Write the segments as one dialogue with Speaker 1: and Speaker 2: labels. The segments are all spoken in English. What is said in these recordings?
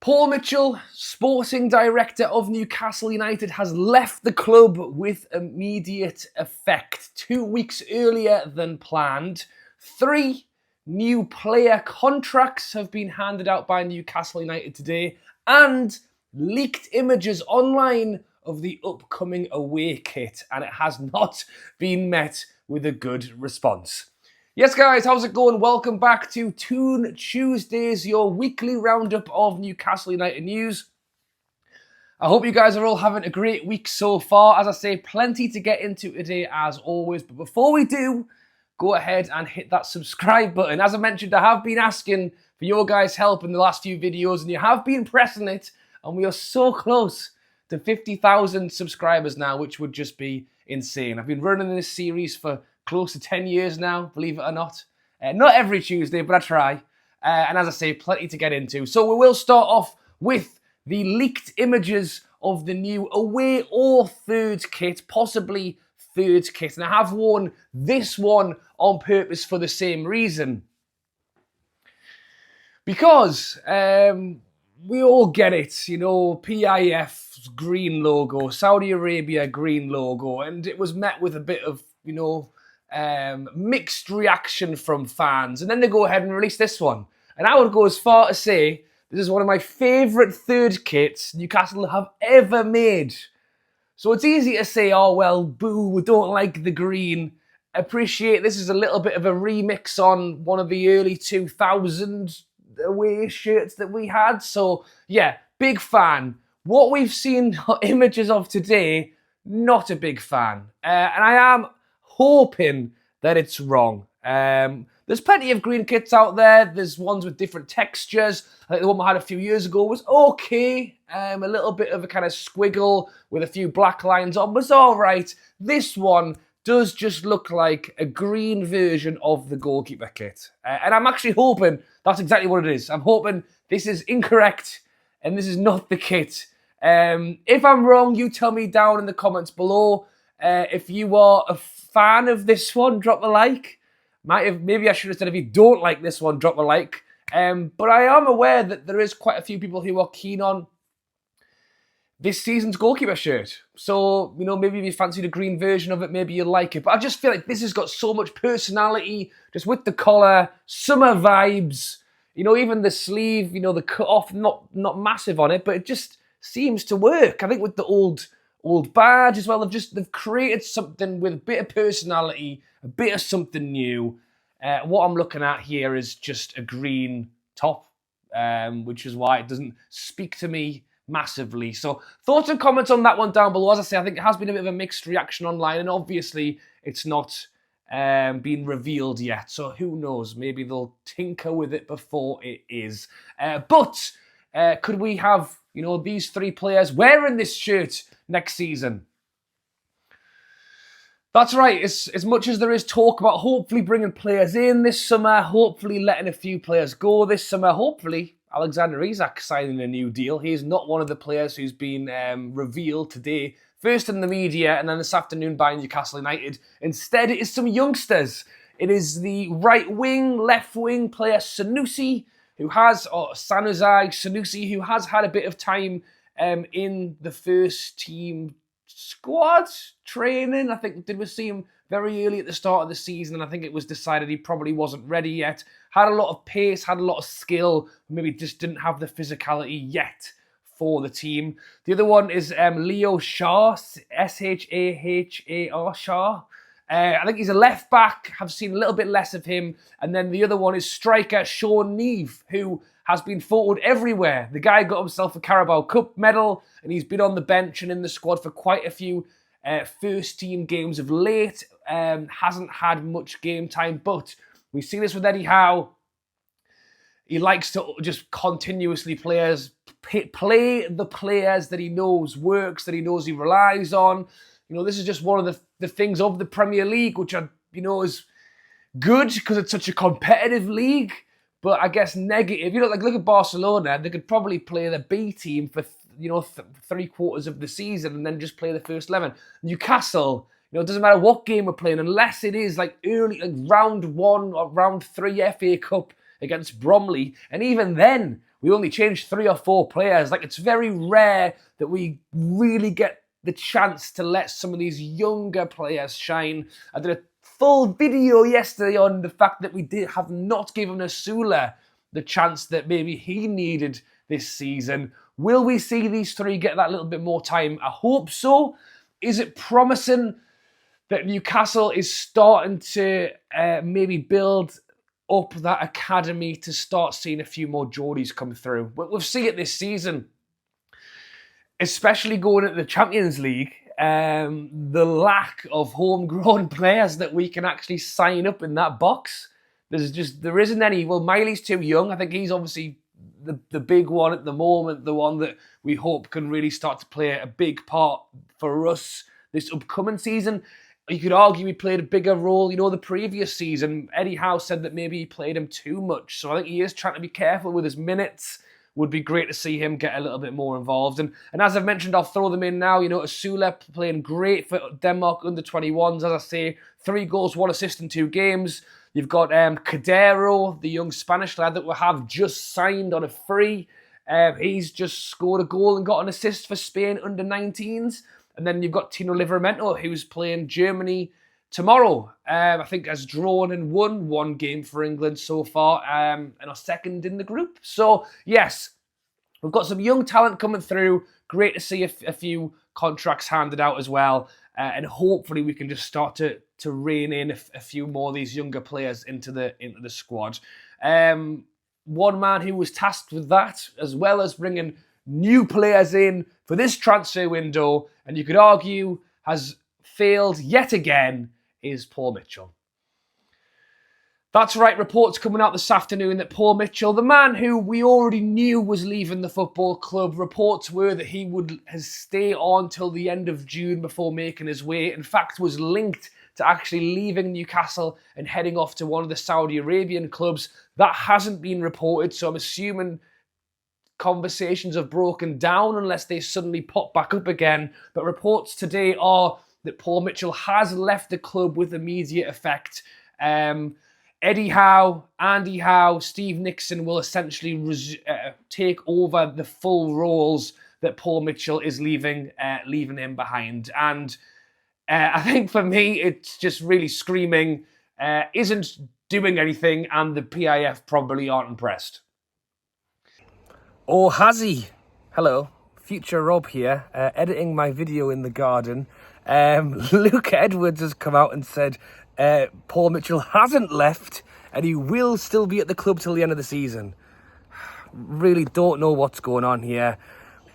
Speaker 1: Paul Mitchell, sporting director of Newcastle United, has left the club with immediate effect. 2 weeks earlier than planned. 3 new player contracts have been handed out by Newcastle United today, and leaked images online of the upcoming away kit, and it has not been met with a good response. Yes, guys, how's it going? Welcome back to Toon Tuesdays, your weekly roundup of Newcastle United news. I hope you guys are all having a great week so far. As I say, plenty to get into today as always. But before we do, go ahead and hit that subscribe button. As I mentioned, I have been asking for your guys' help in the last few videos, and you have been pressing it, and we are so close to 50,000 subscribers now, which would just be insane. I've been running this series for close to 10 years now, believe it or not. Not every Tuesday, but I try. And as I say, plenty to get into. So we will start off with the leaked images of the new away or third kit, possibly third kit. And I have worn this one on purpose for the same reason. Because we all get it, you know, PIF's green logo, Saudi Arabia green logo, and it was met with a bit of, you know, mixed reaction from fans. And then they go ahead and release this one. And I would go as far to say this is one of my favourite third kits Newcastle have ever made. So it's easy to say, oh, well, boo, we don't like the green. Appreciate this is a little bit of a remix on one of the early 2000 away shirts that we had. So, yeah, big fan. What we've seen images of today, not a big fan. And I am hoping that it's wrong. There's plenty of green kits out there. There's ones with different textures. I think the one we had a few years ago was okay. A little bit of a kind of squiggle with a few black lines on was all right. This one does just look like a green version of the goalkeeper kit. And I'm actually hoping that's exactly what it is. I'm hoping this is incorrect and this is not the kit. If I'm wrong, you tell me down in the comments below. If you are a fan of this one, drop a like. Maybe I should have said if you don't like this one, drop a like. But I am aware that there is quite a few people who are keen on this season's goalkeeper shirt. So, you know, maybe if you fancy the green version of it, maybe you'll like it. But I just feel like this has got so much personality, just with the collar, summer vibes. You know, even the sleeve, you know, the cut off, not massive on it, but it just seems to work. I think with the old badge as well, they've created something with a bit of personality, a bit of something new. What I'm looking at here is just a green top, which is why it doesn't speak to me massively. So thoughts and comments on that one down below. As I say, I think it has been a bit of a mixed reaction online, and obviously it's not been revealed yet. So who knows? Maybe they'll tinker with it before it is. But could we have, you know, these 3 players wearing this shirt next season? That's right. As much as there is talk about hopefully bringing players in this summer, hopefully letting a few players go this summer, hopefully Alexander Isak signing a new deal. He is not one of the players who's been revealed today, first in the media and then this afternoon by Newcastle United. Instead, it is some youngsters. It is the right wing, left wing player Sanusi, who has had a bit of time in the first team squad training. I think, did we see him very early at the start of the season? And I think it was decided he probably wasn't ready yet. Had a lot of pace, had a lot of skill, maybe just didn't have the physicality yet for the team. The other one is Leo Shaw, Shahar, Shaw. I think he's a left back. I've seen a little bit less of him. And then the other one is striker Sean Neve, who has been photoed everywhere. The guy got himself a Carabao Cup medal, and he's been on the bench and in the squad for quite a few first team games of late. Hasn't had much game time, but we've seen this with Eddie Howe. He likes to just continuously play the players that he knows works, that he knows he relies on. You know, this is just one of the things of the Premier League, which is good because it's such a competitive league. But I guess negative. You know, like look at Barcelona. They could probably play the B team for 3/4 of the season and then just play the first 11. Newcastle, you know, it doesn't matter what game we're playing unless it is like early, like round 1 or round 3 FA Cup against Bromley. And even then, we only changed 3 or 4 players. Like, it's very rare that we really get the chance to let some of these younger players shine. I did a full video yesterday on the fact that we have not given Asula the chance that maybe he needed this season. Will we see these 3 get that little bit more time? I hope so. Is it promising that Newcastle is starting to maybe build up that academy to start seeing a few more Geordies come through? We'll see it this season, especially going into the Champions League. The lack of homegrown players that we can actually sign up in that box. There isn't any. Well, Miley's too young. I think he's obviously the big one at the moment, the one that we hope can really start to play a big part for us this upcoming season. You could argue he played a bigger role, the previous season. Eddie Howe said that maybe he played him too much. So I think he is trying to be careful with his minutes. Would be great to see him get a little bit more involved. And as I've mentioned, I'll throw them in now. Asula playing great for Denmark under-21s. As I say, 3 goals, 1 assist in 2 games. You've got Cadero, the young Spanish lad that we have just signed on a free. He's just scored a goal and got an assist for Spain under-19s. And then you've got Tino Livramento, who's playing Germany tomorrow. I think has drawn and won 1 game for England so far, and are second in the group. So, yes, we've got some young talent coming through. Great to see a few contracts handed out as well. And hopefully we can just start to rein in a few more of these younger players into the squad. One man who was tasked with that, as well as bringing new players in for this transfer window, and you could argue has failed yet again, is Paul Mitchell. That's right, reports coming out this afternoon that Paul Mitchell, the man who we already knew was leaving the football club, reports were that he would stay on till the end of June before making his way. In fact, was linked to actually leaving Newcastle and heading off to one of the Saudi Arabian clubs. That hasn't been reported, so I'm assuming conversations have broken down unless they suddenly pop back up again. But reports today are that Paul Mitchell has left the club with immediate effect. Eddie Howe, Andy Howe, Steve Nixon will essentially take over the full roles that Paul Mitchell is leaving him behind. And I think for me, it's just really screaming, isn't doing anything, and the PIF probably aren't impressed. Or has he? Hello, future Rob here, editing my video in the garden. Luke Edwards has come out and said Paul Mitchell hasn't left and he will still be at the club till the end of the season. Really don't know what's going on here.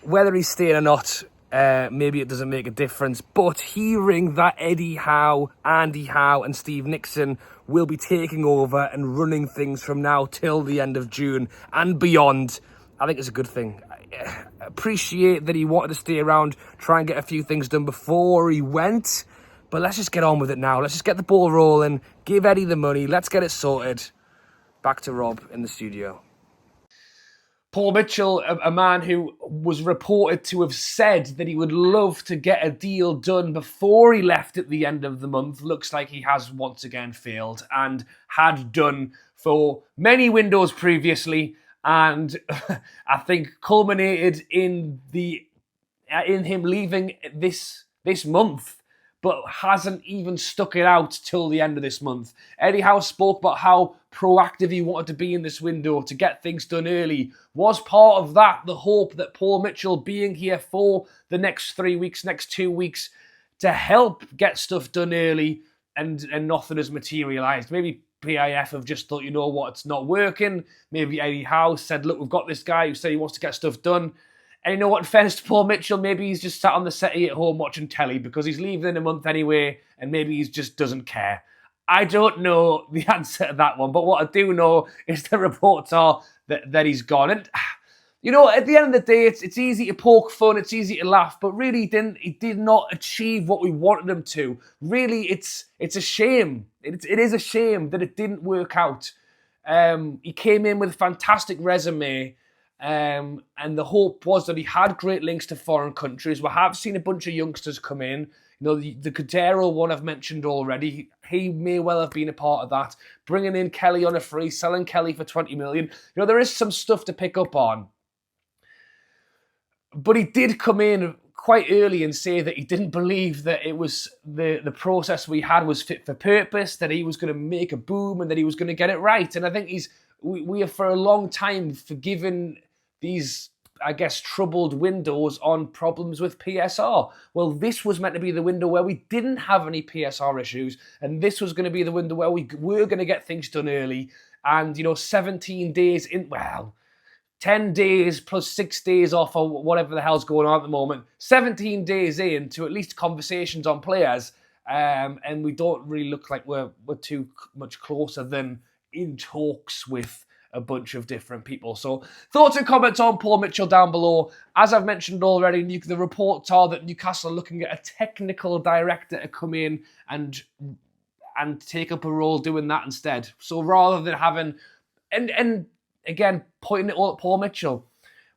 Speaker 1: Whether he's staying or not, maybe it doesn't make a difference. But hearing that Eddie Howe, Andy Howe and Steve Nixon will be taking over and running things from now till the end of June and beyond, I think it's a good thing. I appreciate that he wanted to stay around, try and get a few things done before he went. But let's just get on with it now. Let's just get the ball rolling. Give Eddie the money. Let's get it sorted. Back to Rob in the studio. Paul Mitchell, a man who was reported to have said that he would love to get a deal done before he left at the end of the month, looks like he has once again failed and had done for many windows previously. And I think culminated in him leaving this month, but hasn't even stuck it out till the end of this month. Eddie Howe spoke about how proactive he wanted to be in this window to get things done early. Was part of that the hope that Paul Mitchell being here for the next 3 weeks, next 2 weeks, to help get stuff done early, and nothing has materialised? Maybe PIF have just thought, you know what, it's not working. Maybe Eddie Howe said, look, we've got this guy who said he wants to get stuff done. And you know what, in fairness to Paul Mitchell, maybe he's just sat on the settee at home watching telly because he's leaving in a month anyway, and maybe he just doesn't care. I don't know the answer to that one, but what I do know is the reports are that he's gone. And, you know, at the end of the day, it's easy to poke fun, it's easy to laugh, but really he did not achieve what we wanted him to. Really, it's a shame. It is a shame that it didn't work out. He came in with a fantastic resume, And the hope was that he had great links to foreign countries. We have seen a bunch of youngsters come in. You know, the Cordero one I've mentioned already. He may well have been a part of that. Bringing in Kelly on a free, selling Kelly for 20 million. You know, there is some stuff to pick up on. But he did come in quite early and say that he didn't believe that it was the process we had was fit for purpose, that he was going to make a boom and that he was going to get it right. And I think we have for a long time forgiven these, I guess, troubled windows on problems with PSR. Well, this was meant to be the window where we didn't have any PSR issues, and this was going to be the window where we were going to get things done early. And, you know, 17 days in, well, 10 days plus 6 days off or whatever the hell's going on at the moment, 17 days in to at least conversations on players, and we don't really look like we're too much closer than in talks with a bunch of different people. So thoughts and comments on Paul Mitchell down below. As I've mentioned already, the reports are that Newcastle are looking at a technical director to come in and take up a role doing that instead. So rather than having, and again, pointing it all at Paul Mitchell,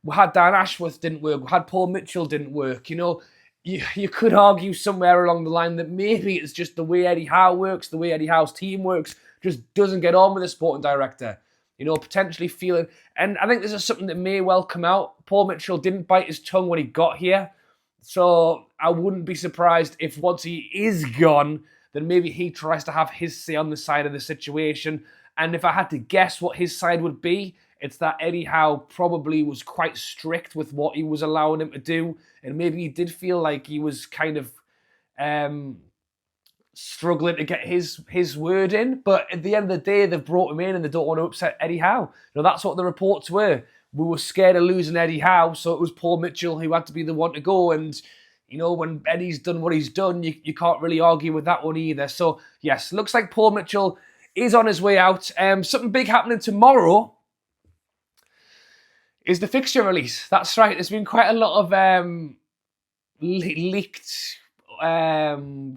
Speaker 1: we had Dan Ashworth didn't work, we had Paul Mitchell didn't work. You know, you could argue somewhere along the line that maybe it's just the way Eddie Howe works, the way Eddie Howe's team works, just doesn't get on with the sporting director. You know, potentially feeling, and I think this is something that may well come out. Paul Mitchell didn't bite his tongue when he got here, so I wouldn't be surprised if once he is gone, then maybe he tries to have his say on the side of the situation. And if I had to guess what his side would be, it's that Eddie Howe probably was quite strict with what he was allowing him to do, and maybe he did feel like he was kind of struggling to get his word in. But at the end of the day, they've brought him in and they don't want to upset Eddie Howe. You know, that's what the reports were. We were scared of losing Eddie Howe, so it was Paul Mitchell who had to be the one to go. And, you know, when Eddie's done what he's done, you can't really argue with that one either. So, yes, looks like Paul Mitchell is on his way out. Something big happening tomorrow is the fixture release. That's right. There's been quite a lot of leaked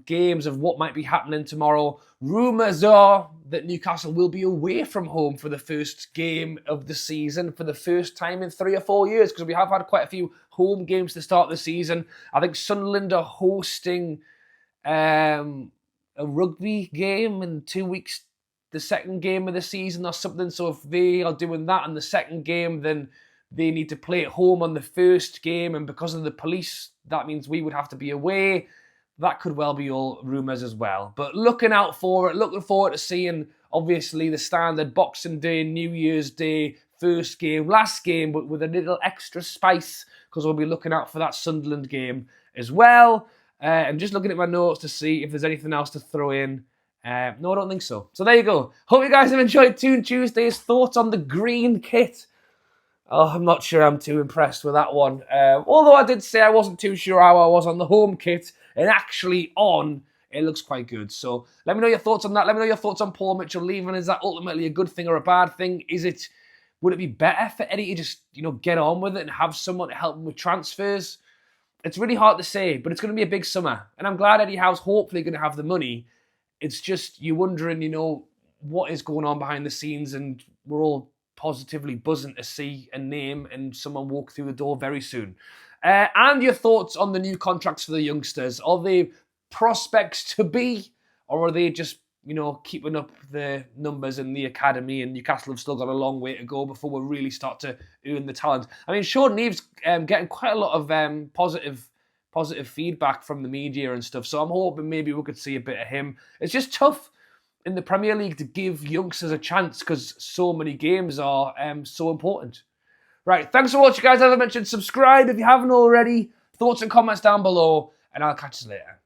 Speaker 1: games of what might be happening tomorrow. Rumours are that Newcastle will be away from home for the first game of the season for the first time in 3 or 4 years, because we have had quite a few home games to start the season. I think Sunderland are hosting a rugby game in 2 weeks, the second game of the season or something. So if they are doing that in the second game, then they need to play at home on the first game, and because of the police, that means we would have to be away. That could well be all rumours as well. But looking out for it, looking forward to seeing, obviously, the standard Boxing Day, New Year's Day, first game, last game, but with a little extra spice, because we'll be looking out for that Sunderland game as well. I'm just looking at my notes to see if there's anything else to throw in. No, I don't think so. So there you go. Hope you guys have enjoyed Toon Tuesday's thoughts on the green kit. Oh, I'm not sure I'm too impressed with that one. Although I did say I wasn't too sure how I was on the home kit, and actually on, it looks quite good. So let me know your thoughts on that. Let me know your thoughts on Paul Mitchell leaving. Is that ultimately a good thing or a bad thing? Would it be better for Eddie to just, you know, get on with it and have someone to help him with transfers? It's really hard to say, but it's going to be a big summer. And I'm glad Eddie Howe's hopefully going to have the money. It's just, you're wondering, you know, what is going on behind the scenes, and we're all positively buzzing to see a name and someone walk through the door very soon. And your thoughts on the new contracts for the youngsters. Are they prospects to be, or are they just, you know, keeping up the numbers in the academy, and Newcastle have still got a long way to go before we really start to earn the talent? I mean, Sean Neve's getting quite a lot of positive feedback from the media and stuff, so I'm hoping maybe we could see a bit of him. It's just tough in the Premier League to give youngsters a chance because so many games are so important. Right, thanks for watching, guys. As I mentioned, subscribe if you haven't already. Thoughts and comments down below, and I'll catch you later.